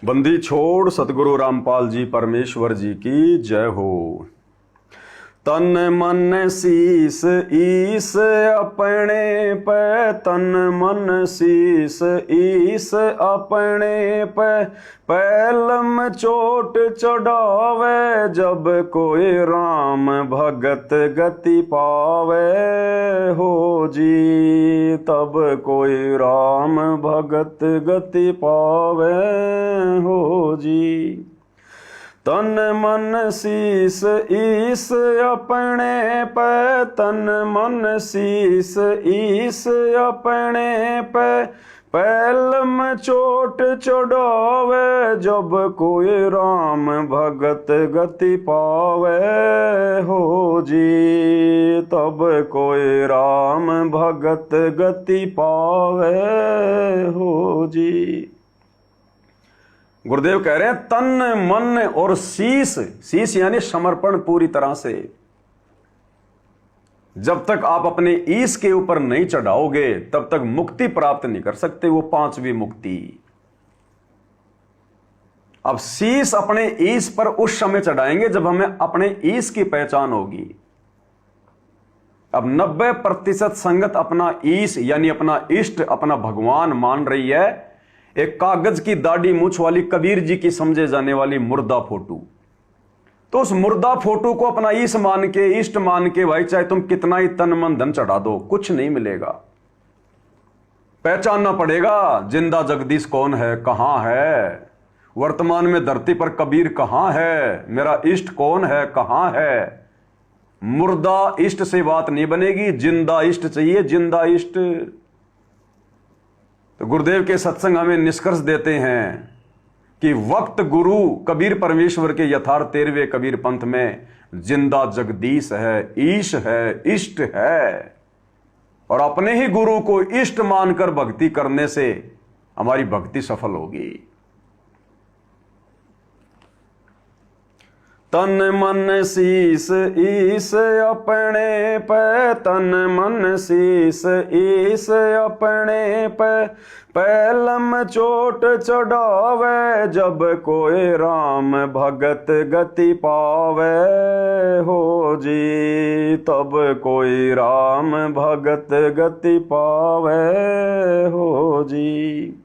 बंदी छोड़ सतगुरु रामपाल जी परमेश्वर जी की जय हो। तन मन शीस ईस अपने पे, तन मन शीस ईस अपने पे, पैलम चोट चढ़ावे जब कोई राम भगत गति पावे हो जी, तब कोई राम भगत गति पावे हो जी। तन मन शीस ईस अपने पे, तन मन शीस ईस अपने पे, पैलम चोट चढ़ावे जब कोई राम भगत गति पावे हो जी, तब कोई राम भगत गति पावे हो जी। गुरुदेव कह रहे हैं तन मन और शीस, शीस यानी समर्पण पूरी तरह से। जब तक आप अपने ईश के ऊपर नहीं चढ़ाओगे तब तक मुक्ति प्राप्त नहीं कर सकते, वो पांचवी मुक्ति। अब शीस अपने ईश पर उस समय चढ़ाएंगे जब हमें अपने ईश की पहचान होगी। अब 90% संगत अपना ईश यानी अपना इष्ट, अपना भगवान मान रही है एक कागज की दाढ़ी मूछ वाली कबीर जी की समझे जाने वाली मुर्दा फोटो। तो उस मुर्दा फोटो को अपना ईश मान के, इष्ट मान के, भाई चाहे तुम कितना ही तन मन धन चढ़ा दो, कुछ नहीं मिलेगा। पहचानना पड़ेगा जिंदा जगदीश कौन है, कहां है, वर्तमान में धरती पर कबीर कहां है, मेरा इष्ट कौन है, कहां है। मुर्दा इष्ट से बात नहीं बनेगी, जिंदा इष्ट चाहिए, जिंदा इष्ट। तो गुरुदेव के सत्संग हमें निष्कर्ष देते हैं कि वक्त गुरु कबीर परमेश्वर के यथार्थ 13वें कबीर पंथ में जिंदा जगदीश है, ईश है, इष्ट है। और अपने ही गुरु को इष्ट मानकर भक्ति करने से हमारी भक्ति सफल होगी। तन मन शीस ईस अपने पे, तन मन शीस ईस अपने पे, पैलम चोट चढ़ावे जब कोई राम भगत गति पावे हो जी, तब कोई राम भगत गति पावे हो जी।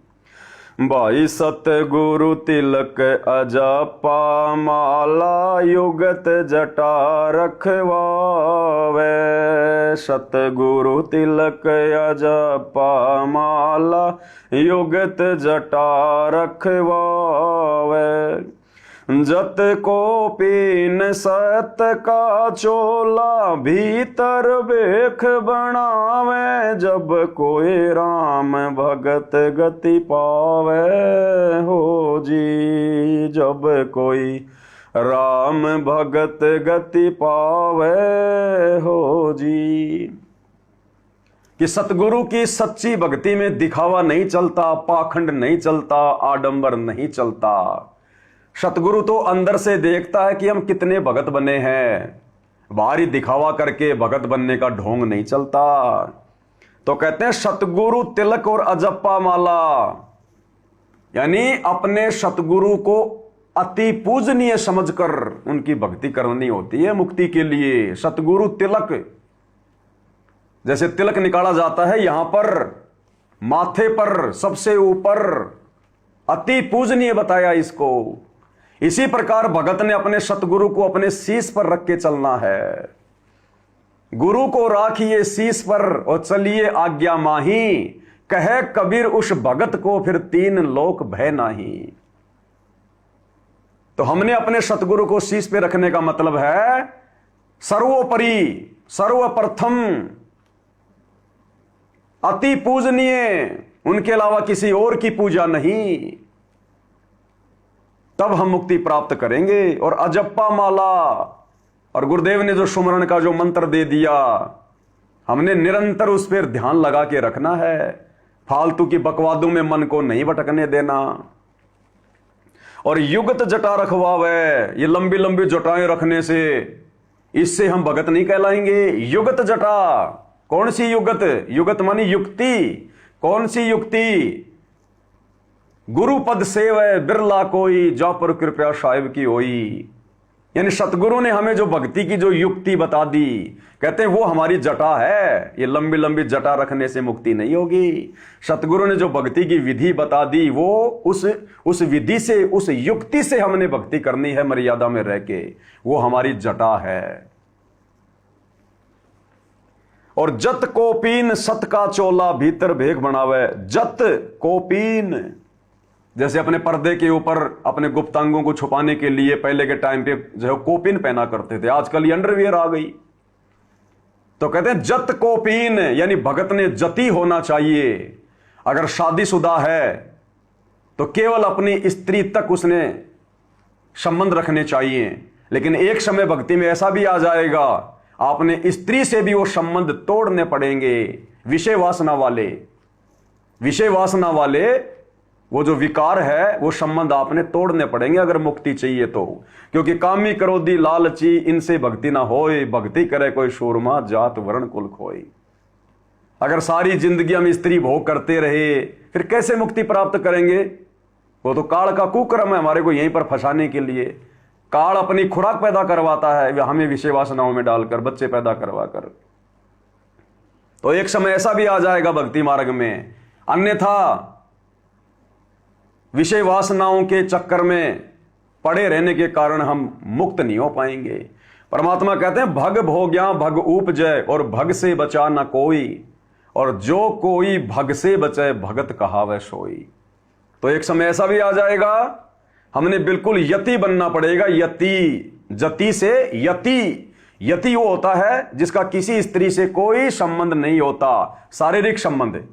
भाई सतगुरु तिलक अजपा माला युगत जटा रखवावे, सतगुरु तिलक अजपा माला युगत जटा रखवावे, जत को पीन सत का चोला भीतर बेख बनावे जब कोई राम भगत गति पावे हो जी, जब कोई राम भगत गति पावे हो जी। कि सतगुरु की सच्ची भक्ति में दिखावा नहीं चलता, पाखंड नहीं चलता, आडंबर नहीं चलता। सतगुरु तो अंदर से देखता है कि हम कितने भगत बने हैं, बाहरी दिखावा करके भगत बनने का ढोंग नहीं चलता। तो कहते हैं सतगुरु तिलक और अजप्पा माला, यानी अपने सतगुरु को अति पूजनीय समझकर उनकी भक्ति करनी होती है मुक्ति के लिए। सतगुरु तिलक, जैसे तिलक निकाला जाता है यहां पर माथे पर सबसे ऊपर, अति पूजनीय बताया इसको। इसी प्रकार भगत ने अपने सतगुरु को अपने शीश पर रख के चलना है। गुरु को राखिए शीश पर और चलिए आज्ञा माही, कहे कबीर उस भगत को फिर तीन लोक भय नाही। तो हमने अपने सतगुरु को शीश पे रखने का मतलब है सर्वोपरि, सर्वप्रथम, अति पूजनीय, उनके अलावा किसी और की पूजा नहीं। तब हम मुक्ति प्राप्त करेंगे। और अजप्पा माला, और गुरुदेव ने जो सुमरण का जो मंत्र दे दिया, हमने निरंतर उस पर ध्यान लगा के रखना है, फालतू की बकवादों में मन को नहीं भटकने देना। और युगत जटा रखवावे, ये लंबी लंबी जटाएं रखने से इससे हम भगत नहीं कहलाएंगे। युगत जटा, कौन सी युगत? युगत मानी युक्ति। कौन सी युक्ति? गुरु पद सेवै बिरला कोई, जा पर कृपया साहिब की होई। यानी सतगुरु ने हमें जो भक्ति की जो युक्ति बता दी, कहते हैं वो हमारी जटा है। ये लंबी लंबी जटा रखने से मुक्ति नहीं होगी। सतगुरु ने जो भक्ति की विधि बता दी, वो उस विधि से, उस युक्ति से हमने भक्ति करनी है मर्यादा में रह के, वो हमारी जटा है। और जत कोपीन सत का चोला, भीतर भेख बनावे। जत कोपीन, जैसे अपने पर्दे के ऊपर अपने गुप्तांगों को छुपाने के लिए पहले के टाइम पे जो है कोपिन पहना करते थे, आजकल ये अंडरवियर आ गई। तो कहते हैं जत कोपीन, यानी भगत ने जति होना चाहिए। अगर शादीशुदा है तो केवल अपनी स्त्री तक उसने संबंध रखने चाहिए। लेकिन एक समय भक्ति में ऐसा भी आ जाएगा, आपने स्त्री से भी वो संबंध तोड़ने पड़ेंगे। विषय वासना वाले वो जो विकार है, वो संबंध आपने तोड़ने पड़ेंगे अगर मुक्ति चाहिए तो। क्योंकि कामी क्रोधी लालची, इनसे भक्ति ना होए। भक्ति करे कोई शूरमा, जात वर्ण कुल खोई। अगर सारी जिंदगी हम स्त्री भोग करते रहे, फिर कैसे मुक्ति प्राप्त करेंगे? वो तो काल का कुक्रम है हमारे को यहीं पर फंसाने के लिए। काल अपनी खुराक पैदा करवाता है हमें विषय वासनाओं में डालकर, बच्चे पैदा करवा कर। तो एक समय ऐसा भी आ जाएगा भक्ति मार्ग में, अन्यथा विषय वासनाओं के चक्कर में पड़े रहने के कारण हम मुक्त नहीं हो पाएंगे। परमात्मा कहते हैं भग भोग्या भग उपजय, और भग से बचा ना कोई, और जो कोई भग से बचे भगत कहावे सोई। तो एक समय ऐसा भी आ जाएगा, हमने बिल्कुल यति बनना पड़ेगा। यति, जति से यति। यति वो होता है जिसका किसी स्त्री से कोई संबंध नहीं होता, शारीरिक संबंध।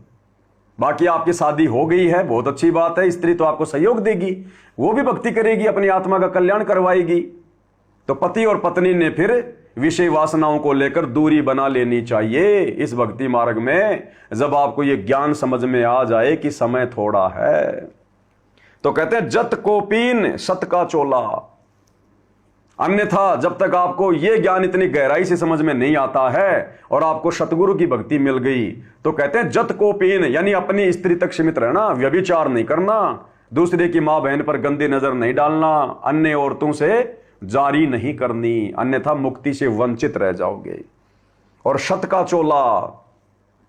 बाकी आपकी शादी हो गई है, बहुत अच्छी बात है, स्त्री तो आपको सहयोग देगी, वो भी भक्ति करेगी, अपनी आत्मा का कल्याण करवाएगी। तो पति और पत्नी ने फिर विषय वासनाओं को लेकर दूरी बना लेनी चाहिए इस भक्ति मार्ग में, जब आपको ये ज्ञान समझ में आ जाए कि समय थोड़ा है। तो कहते हैं जत कोपीन सत का चोला। अन्यथा जब तक आपको यह ज्ञान इतनी गहराई से समझ में नहीं आता है और आपको सतगुरु की भक्ति मिल गई, तो कहते हैं जत कोपीन, यानी अपनी स्त्री तक सीमित रहना, व्यभिचार नहीं करना, दूसरे की मां बहन पर गंदी नजर नहीं डालना, अन्य औरतों से जारी नहीं करनी, अन्यथा मुक्ति से वंचित रह जाओगे। और सत का चोला,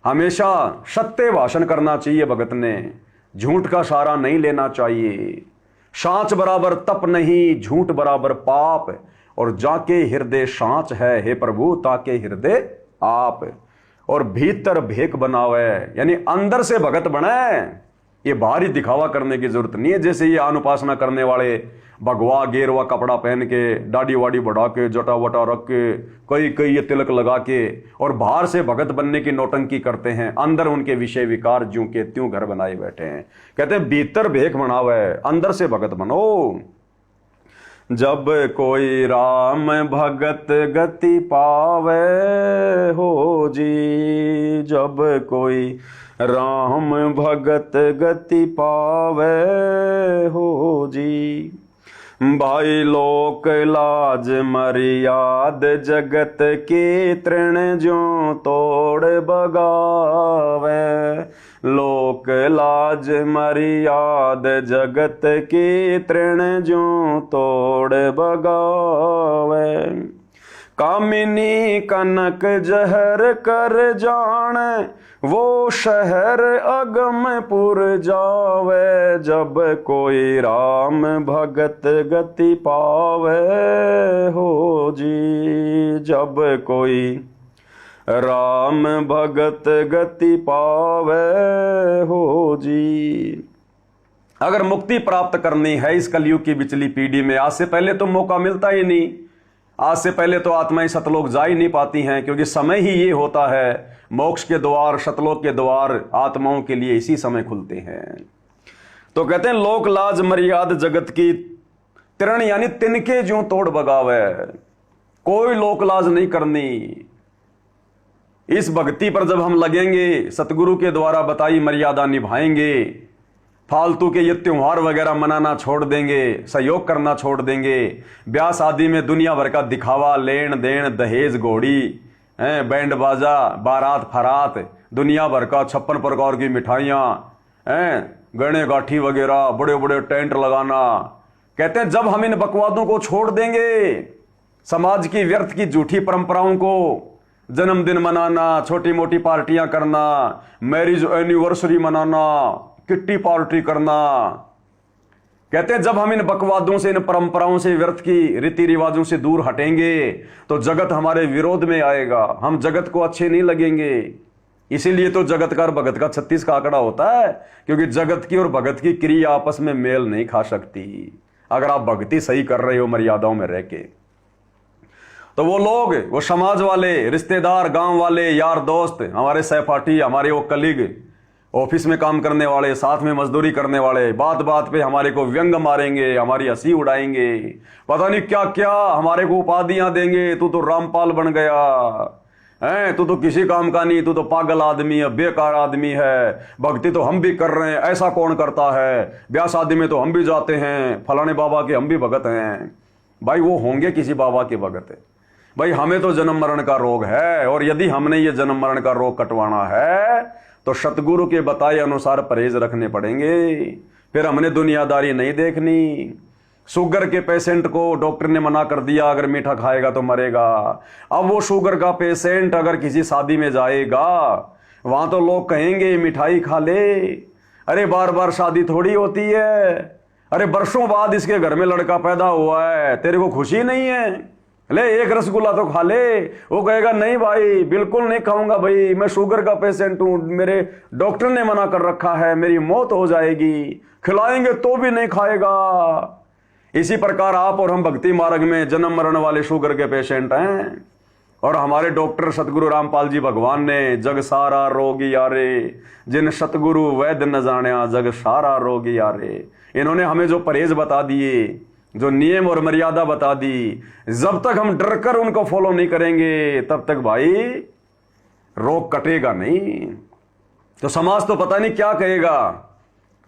हमेशा सत्य भाषण करना चाहिए भगत ने, झूठ का सहारा नहीं लेना चाहिए। सांच बराबर तप नहीं, झूठ बराबर पाप, और जाके हृदय सांच है, हे प्रभु ताके हृदय आप। और भीतर भेक बनावे, यानी अंदर से भगत बने। ये बाहरी दिखावा करने की जरूरत नहीं है। जैसे ये अनुपासना करने वाले भगवा गेरवा कपड़ा पहन के, दाढ़ी वाड़ी बढ़ा के, जटा वटा रख के, कई ये तिलक लगा के, और बाहर से भगत बनने की नौटंकी करते हैं, अंदर उनके विषय विकार ज्यों के त्यों घर बनाए बैठे हैं। कहते हैं भीतर भेख बनावे, अंदर से भगत बनो। जब कोई राम भगत गति पावे हो जी, जब कोई राम भगत गति पावे हो जी। भाई लोक लाज मर्याद जगत की तृण ज्यों तोड़ बगावे, लोक लाज मर्याद जगत की तृण ज्यों तोड़ बगावे। कामिनी कनक जहर कर जान, वो शहर अगमपुर जावे, जब कोई राम भगत गति पावे हो जी, जब कोई राम भगत गति पावे हो जी। अगर मुक्ति प्राप्त करनी है इस कलयुग की बिचली पीढ़ी में, आज से पहले तो मौका मिलता ही नहीं। आज से पहले तो आत्माएं सतलोक जा ही नहीं पाती हैं, क्योंकि समय ही ये होता है, मोक्ष के द्वार, सतलोक के द्वार आत्माओं के लिए इसी समय खुलते हैं। तो कहते हैं लोक लाज मर्याद जगत की तृण, यानी तिनके ज्यों तोड़ बगावे, कोई लोक लाज नहीं करनी। इस भक्ति पर जब हम लगेंगे, सतगुरु के द्वारा बताई मर्यादा निभाएंगे, फालतू के ये त्योहार वगैरह मनाना छोड़ देंगे, सहयोग करना छोड़ देंगे, ब्याह शादी में दुनिया भर का दिखावा, लेन देन, दहेज घोड़ी, बैंड बाजा, बारात फरात, दुनिया भर का 56 प्रकार की मिठाइयाँ, गहने गाठी वगैरह, बड़े बड़े टेंट लगाना। कहते हैं जब हम इन बकवादों को छोड़ देंगे, समाज की व्यर्थ की झूठी परंपराओं को, जन्मदिन मनाना, छोटी मोटी पार्टियां करना, मैरिज एनिवर्सरी मनाना, किट्टी पार्टी करना, कहते हैं जब हम इन बकवादों से, इन परंपराओं से, व्यर्थ की रीति रिवाजों से दूर हटेंगे तो जगत हमारे विरोध में आएगा, हम जगत को अच्छे नहीं लगेंगे। इसीलिए तो जगत का और भगत का 36 का आंकड़ा होता है, क्योंकि जगत की और भगत की क्रिया आपस में मेल नहीं खा सकती। अगर आप भक्ति सही कर रहे हो मर्यादाओं में रह के, तो वो लोग, वो समाज वाले, रिश्तेदार, गांव वाले, यार दोस्त, हमारे सहपाठी, हमारे वो कलीग, ऑफिस में काम करने वाले, साथ में मजदूरी करने वाले, बात बात पे हमारे को व्यंग मारेंगे, हमारी हंसी उड़ाएंगे, पता नहीं क्या क्या हमारे को उपाधियां देंगे। तू तो रामपाल बन गया है, तू तो किसी काम का नहीं, तू तो पागल आदमी है, बेकार आदमी है, भक्ति तो हम भी कर रहे हैं, ऐसा कौन करता है, ब्याह शादी में तो हम भी जाते हैं, फलाने बाबा के हम भी भगत हैं। भाई वो होंगे किसी बाबा के भगत, भाई हमें तो जन्म मरण का रोग है, और यदि हमने ये जन्म मरण का रोग कटवाना है तो सतगुरु के बताए अनुसार परहेज रखने पड़ेंगे। फिर हमने दुनियादारी नहीं देखनी। शुगर के पेशेंट को डॉक्टर ने मना कर दिया, अगर मीठा खाएगा तो मरेगा। अब वो शुगर का पेशेंट अगर किसी शादी में जाएगा, वहां तो लोग कहेंगे मिठाई खा ले। अरे बार बार शादी थोड़ी होती है, अरे वर्षों बाद इसके घर में लड़का पैदा हुआ है, तेरे को खुशी नहीं है, ले एक रसगुल्ला तो खा ले। वो कहेगा नहीं भाई, बिल्कुल नहीं खाऊंगा भाई, मैं शुगर का पेशेंट हूं, मेरे डॉक्टर ने मना कर रखा है, मेरी मौत हो जाएगी। खिलाएंगे तो भी नहीं खाएगा। इसी प्रकार आप और हम भक्ति मार्ग में जन्म मरण वाले शुगर के पेशेंट हैं, और हमारे डॉक्टर सतगुरु रामपाल जी भगवान ने जग सारा रोग यारे, जिन सतगुरु वैद्य न जाने जग सारा रोग यारे। इन्होंने हमें जो परहेज बता दिए, जो नियम और मर्यादा बता दी, जब तक हम डर कर उनको फॉलो नहीं करेंगे तब तक भाई रोग कटेगा नहीं। तो समाज तो पता नहीं क्या कहेगा,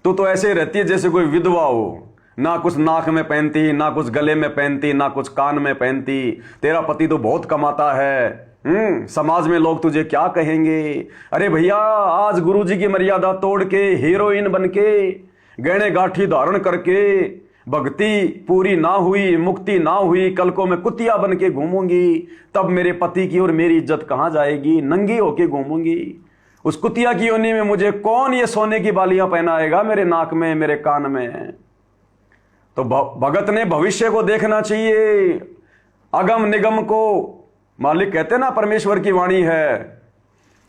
तू तो ऐसे रहती है जैसे कोई विधवा हो, ना कुछ नाक में पहनती, ना कुछ गले में पहनती, ना कुछ कान में पहनती, तेरा पति तो बहुत कमाता है। समाज में लोग तुझे क्या कहेंगे। अरे भैया, आज गुरुजी की मर्यादा तोड़ के, हीरोइन बन के, गहने गाठी धारण करके, भक्ति पूरी ना हुई, मुक्ति ना हुई, कल को मैं कुतिया बन के घूमूंगी, तब मेरे पति की और मेरी इज्जत कहां जाएगी। नंगी होके घूमूंगी, उस कुतिया की योनि में मुझे कौन ये सोने की बालियां पहनाएगा मेरे नाक में, मेरे कान में। तो भगत ने भविष्य को देखना चाहिए, अगम निगम को। मालिक कहते ना, परमेश्वर की वाणी है,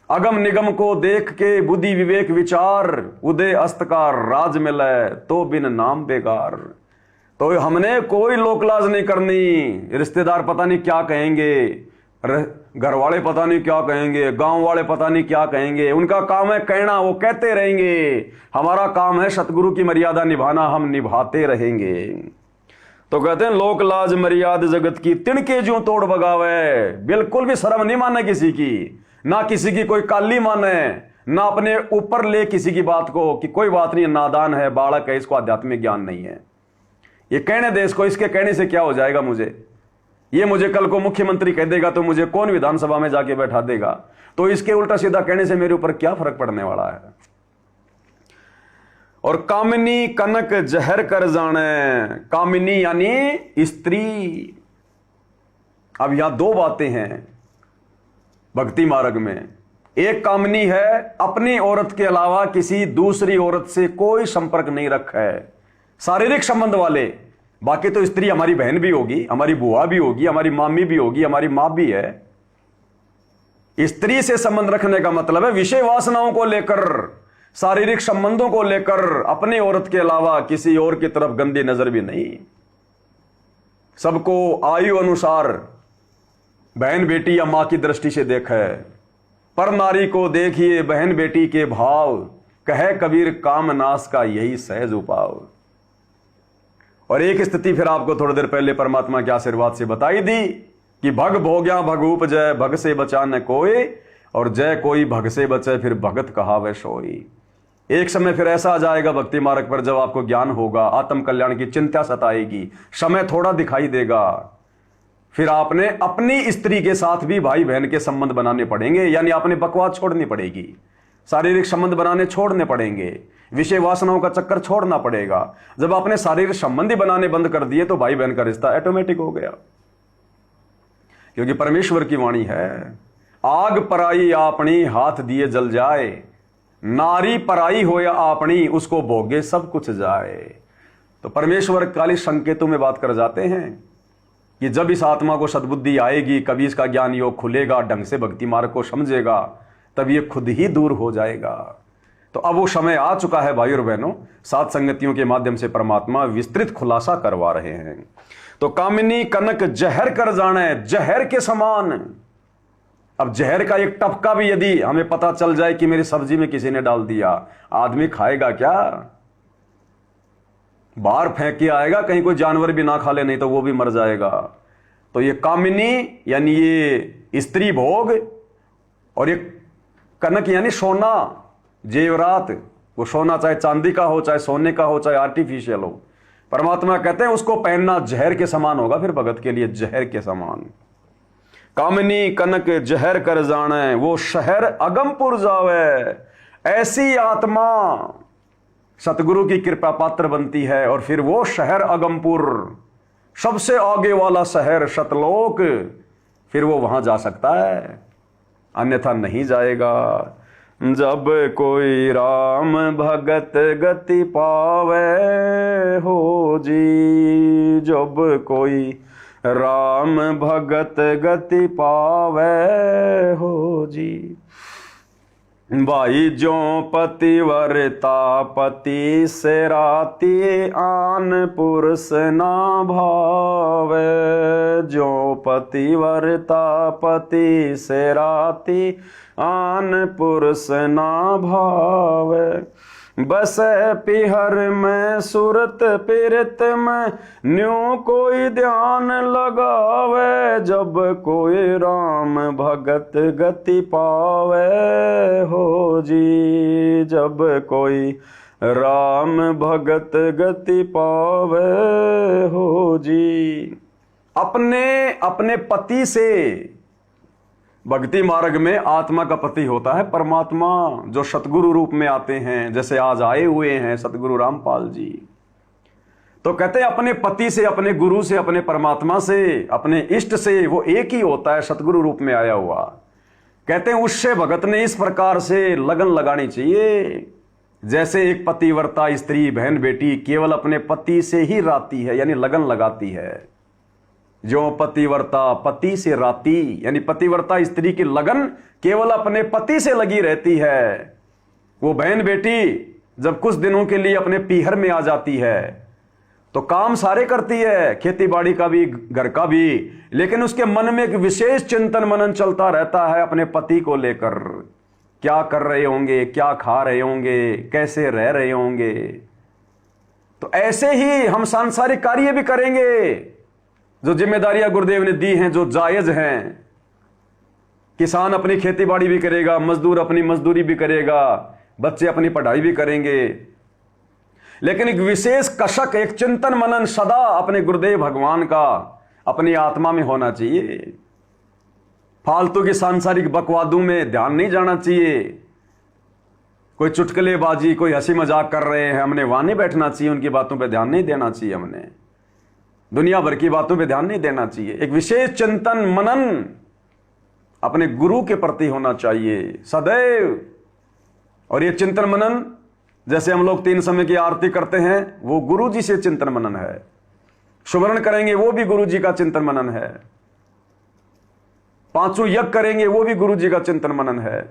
अगम निगम को देख के बुद्धि विवेक विचार, उदय अस्त का राज मिले तो बिन नाम बेकार। तो हमने कोई लोकलाज नहीं करनी। रिश्तेदार पता नहीं क्या कहेंगे, घर वाले पता नहीं क्या कहेंगे, गांव वाले पता नहीं क्या कहेंगे, उनका काम है कहना, वो कहते रहेंगे। हमारा काम है सतगुरु की मर्यादा निभाना, हम निभाते रहेंगे। तो कहते हैं लोक लाज मर्याद जगत की, तिनके ज्यों तोड़ बगावे। बिल्कुल भी शर्म नहीं माने किसी की, ना किसी की कोई काली माने, ना अपने ऊपर ले किसी की बात को कि कोई बात नहीं, नादान है, बालक है, इसको आध्यात्मिक ज्ञान नहीं है। ये कहने दे इसको, इसके कहने से क्या हो जाएगा मुझे, ये मुझे कल को मुख्यमंत्री कह देगा तो मुझे कौन विधानसभा में जाके बैठा देगा। तो इसके उल्टा सीधा कहने से मेरे ऊपर क्या फर्क पड़ने वाला है। और कामिनी कनक जहर कर जाने, कामिनी यानी स्त्री। अब यहां दो बातें हैं भक्ति मार्ग में। एक कामिनी है, अपनी औरत के अलावा किसी दूसरी औरत से कोई संपर्क नहीं रखा है, शारीरिक संबंध वाले। बाकी तो स्त्री हमारी बहन भी होगी, हमारी बुआ भी होगी, हमारी मामी भी होगी, हमारी मां भी है। स्त्री से संबंध रखने का मतलब है विषय वासनाओं को लेकर, शारीरिक संबंधों को लेकर, अपनी औरत के अलावा किसी और की तरफ गंदी नजर भी नहीं। सबको आयु अनुसार बहन बेटी या मां की दृष्टि से देखा है। पर नारी को देखिए बहन बेटी के भाव, कहे कबीर काम नाश का यही सहज उपाव। और एक स्थिति फिर आपको थोड़ी देर पहले परमात्मा के आशीर्वाद से बताई दी कि भग भोग्या भग उपजय, भग से बचा न कोई, और जय कोई भग से बचे फिर भगत कहावे सोई। एक समय फिर ऐसा आ जाएगा भक्ति मार्ग पर जब आपको ज्ञान होगा, आत्म कल्याण की चिंता सताएगी, समय थोड़ा दिखाई देगा, फिर आपने अपनी स्त्री के साथ भी भाई बहन के संबंध बनाने पड़ेंगे, यानी आपने बकवास छोड़नी पड़ेगी। शारीरिक संबंध बनाने छोड़ने पड़ेंगे, विषय वासनाओं का चक्कर छोड़ना पड़ेगा। जब आपने शारीरिक संबंधी बनाने बंद कर दिए तो भाई बहन का रिश्ता ऑटोमेटिक हो गया, क्योंकि परमेश्वर की वाणी है, आग पराई आपनी हाथ दिए जल जाए, नारी पराई हो या आपनी उसको भोगे सब कुछ जाए। तो परमेश्वर काली संकेतों में बात कर जाते हैं कि जब इस आत्मा को सद्बुद्धि आएगी, कभी इसका ज्ञान योग खुलेगा, ढंग से भक्ति मार्ग को समझेगा, तब ये खुद ही दूर हो जाएगा। तो अब वो समय आ चुका है भाई और बहनों, सात संगतियों के माध्यम से परमात्मा विस्तृत खुलासा करवा रहे हैं। तो कामिनी कनक जहर कर जाने, जहर के समान। अब जहर का एक टपका भी यदि हमें पता चल जाए कि मेरी सब्जी में किसी ने डाल दिया, आदमी खाएगा क्या? बाहर फेंक के आएगा, कहीं कोई जानवर भी ना खा ले, नहीं तो वो भी मर जाएगा। तो ये कामिनी यानी ये स्त्री भोग, और ये कनक यानी सोना, जेवरात। वो सोना चाहे चांदी का हो, चाहे सोने का हो, चाहे आर्टिफिशियल हो, परमात्मा कहते हैं उसको पहनना जहर के समान होगा, फिर भगत के लिए जहर के समान। कामिनी कनक जहर कर जाने, वो शहर अगमपुर जावे। ऐसी आत्मा सतगुरु की कृपा पात्र बनती है, और फिर वो शहर अगमपुर, सबसे आगे वाला शहर सतलोक, फिर वो वहां जा सकता है, अन्यथा नहीं जाएगा। जब कोई राम भगत गति पावे हो जी, जब कोई राम भगत गति पावे हो जी। भाई जो पतिव्रता पति से राती, आन पुरुष ना भावे। जो पतिव्रता पति से राती, आन पुरुष ना भावे। बस पिहर में सुरत पिरत में, न्यों कोई ध्यान लगावे। जब कोई राम भगत गति पावे हो जी, जब कोई राम भगत गति पावे हो जी। अपने पति से, भक्ति मार्ग में आत्मा का पति होता है परमात्मा, जो सतगुरु रूप में आते हैं, जैसे आज आए हुए हैं सतगुरु रामपाल जी। तो कहते हैं अपने पति से, अपने गुरु से, अपने परमात्मा से, अपने इष्ट से वो एक ही होता है, सतगुरु रूप में आया हुआ। कहते हैं उससे भगत ने इस प्रकार से लगन लगानी चाहिए, जैसे एक पतिव्रता स्त्री बहन बेटी केवल अपने पति से ही राती है, यानी लगन लगाती है। जो पतिव्रता पति से राती, यानी पतिव्रता स्त्री की लगन केवल अपने पति से लगी रहती है। वो बहन बेटी जब कुछ दिनों के लिए अपने पीहर में आ जाती है तो काम सारे करती है, खेती बाड़ी का भी, घर का भी, लेकिन उसके मन में एक विशेष चिंतन मनन चलता रहता है अपने पति को लेकर। क्या कर रहे होंगे, क्या खा रहे होंगे, कैसे रह रहे होंगे। तो ऐसे ही हम सांसारिक कार्य भी करेंगे, जो जिम्मेदारियां गुरुदेव ने दी हैं, जो जायज हैं। किसान अपनी खेती बाड़ी भी करेगा, मजदूर अपनी मजदूरी भी करेगा, बच्चे अपनी पढ़ाई भी करेंगे, लेकिन एक विशेष कशक, एक चिंतन मनन सदा अपने गुरुदेव भगवान का अपनी आत्मा में होना चाहिए। फालतू की सांसारिक बकवादों में ध्यान नहीं जाना चाहिए। कोई चुटकुलेबाजी, कोई हंसी मजाक कर रहे हैं, हमने वहां नहीं बैठना चाहिए, उनकी बातों पर ध्यान नहीं देना चाहिए, हमने दुनिया भर की बातों पे ध्यान नहीं देना चाहिए। एक विशेष चिंतन मनन अपने गुरु के प्रति होना चाहिए सदैव। और ये चिंतन मनन, जैसे हम लोग 3 समय की आरती करते हैं, वो गुरु जी से चिंतन मनन है। सुमरण करेंगे वो भी गुरु जी का चिंतन मनन है। 5 यज्ञ करेंगे वो भी गुरु जी का चिंतन मनन है।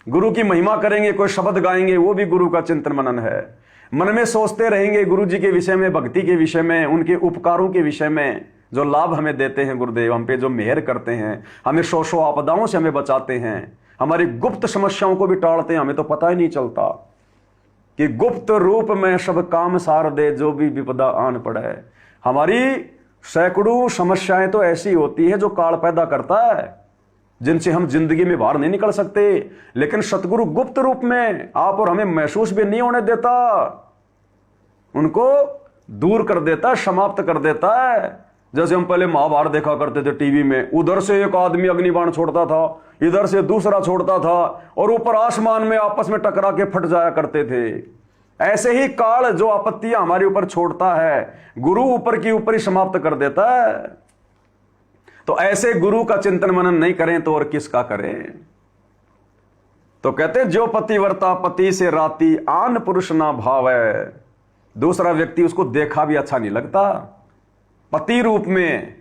गुरु की महिमा करेंगे, कोई शब्द गाएंगे, वो भी गुरु का चिंतन मनन है। मन में सोचते रहेंगे गुरु जी के विषय में, भक्ति के विषय में, उनके उपकारों के विषय में, जो लाभ हमें देते हैं गुरुदेव, हम पे जो मेहर करते हैं, हमें सौ आपदाओं से हमें बचाते हैं, हमारी गुप्त समस्याओं को भी टालते हैं। हमें तो पता ही नहीं चलता कि गुप्त रूप में सब काम सार दे, जो भी विपदा आन पड़े। हमारी सैकड़ों समस्याएं तो ऐसी होती है जो काल पैदा करता है, जिनसे हम जिंदगी में बाहर नहीं निकल सकते, लेकिन सतगुरु गुप्त रूप में आप और हमें महसूस भी नहीं होने देता, उनको दूर कर देता है, समाप्त कर देता है। जैसे हम पहले महाभारत देखा करते थे टीवी में, उधर से एक आदमी अग्निबाण छोड़ता था, इधर से दूसरा छोड़ता था, और ऊपर आसमान में आपस में टकरा के फट जाया करते थे। ऐसे ही काल जो आपत्तियां हमारे ऊपर छोड़ता है, गुरु ऊपर की ऊपर ही समाप्त कर देता है। तो ऐसे गुरु का चिंतन मनन नहीं करें तो और किसका करें। तो कहते जो पतिव्रता पति से राती, आन पुरुष ना भावै। दूसरा व्यक्ति उसको देखा भी अच्छा नहीं लगता पति रूप में,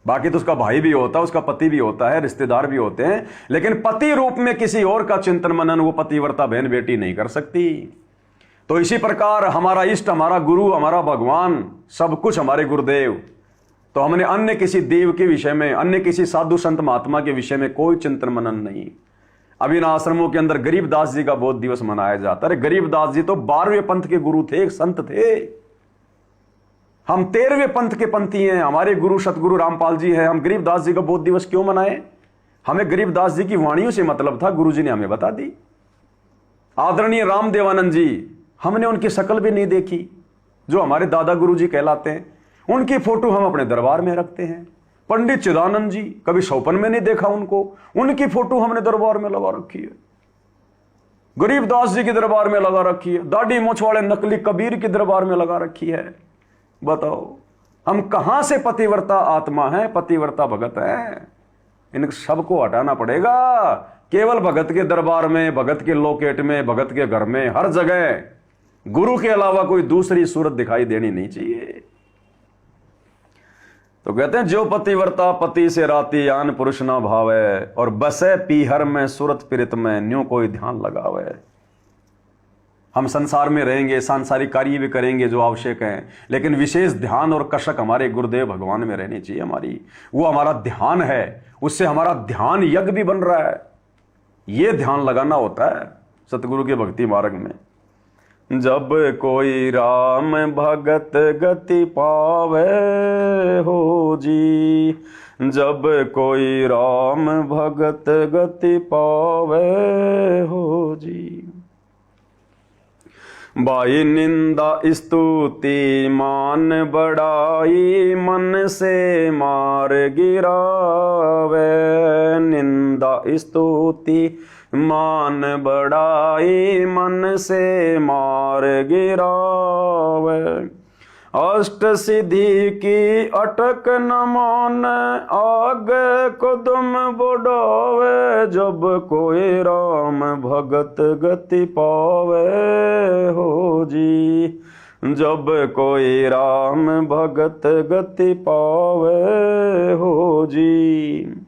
बाकी तो उसका भाई भी होता है, उसका पति भी होता है, रिश्तेदार भी होते हैं, लेकिन पति रूप में किसी और का चिंतन मनन वो पतिव्रता बहन बेटी नहीं कर सकती। तो इसी प्रकार हमारा इष्ट, हमारा गुरु, हमारा भगवान, सब कुछ हमारे गुरुदेव। तो हमने अन्य किसी देव के विषय में, अन्य किसी साधु संत महात्मा के विषय में कोई चिंतन मनन नहीं। अभी इन आश्रमों के अंदर गरीबदास जी का बोध दिवस मनाया जाता है। गरीबदास जी तो 12वें पंथ के गुरु थे, एक संत थे। हम 13वें पंथ के पंथी हैं, हमारे गुरु सतगुरु रामपाल जी हैं। हम गरीबदास जी का बोध दिवस क्यों मनाएं? हमें गरीबदास जी की वाणियों से मतलब था, गुरु जी ने हमें बता दी। आदरणीय रामदेवानंद जी, हमने उनकी शक्ल भी नहीं देखी, जो हमारे दादा गुरु जी कहलाते हैं। उनकी फोटो हम अपने दरबार में रखते हैं। पंडित चिदानंद जी, कभी सौपन में नहीं देखा उनको, उनकी फोटो हमने दरबार में लगा रखी है। गरीबदास जी के दरबार में लगा रखी है। दाढ़ी मूंछ वाले नकली कबीर के दरबार में लगा रखी है। बताओ हम कहां से पतिव्रता आत्मा है, पतिव्रता भगत है? इन सबको हटाना पड़ेगा। केवल भगत के दरबार में, भगत के लोकेट में, भगत के घर में, हर जगह गुरु के अलावा कोई दूसरी सूरत दिखाई देनी नहीं चाहिए। तो कहते हैं जो पतिव्रता पति से राती, आन पुरुष ना भावे, और बसे पीहर में सुरत पीरित में, न्यू कोई ध्यान लगावे। हम संसार में रहेंगे, सांसारिक कार्य भी करेंगे जो आवश्यक हैं, लेकिन विशेष ध्यान और कसक हमारे गुरुदेव भगवान में रहनी चाहिए। हमारी वो हमारा ध्यान है, उससे हमारा ध्यान यज्ञ भी बन रहा है। ये ध्यान लगाना होता है सतगुरु के भक्ति मार्ग में। जब कोई राम भगत गति पावे हो जी, जब कोई राम भगत गति पावे हो जी। बाई निंदा स्तुति मान बढ़ाई, मन से मार गिरावे। निंदा स्तुति मान बढ़ाई, मन से मार गिरावे। अष्ट सिद्धि की अटक न मान, आगे कदम बढ़ावे। जब कोई राम भगत गति पावे हो जी, जब कोई राम भगत गति पावे हो जी।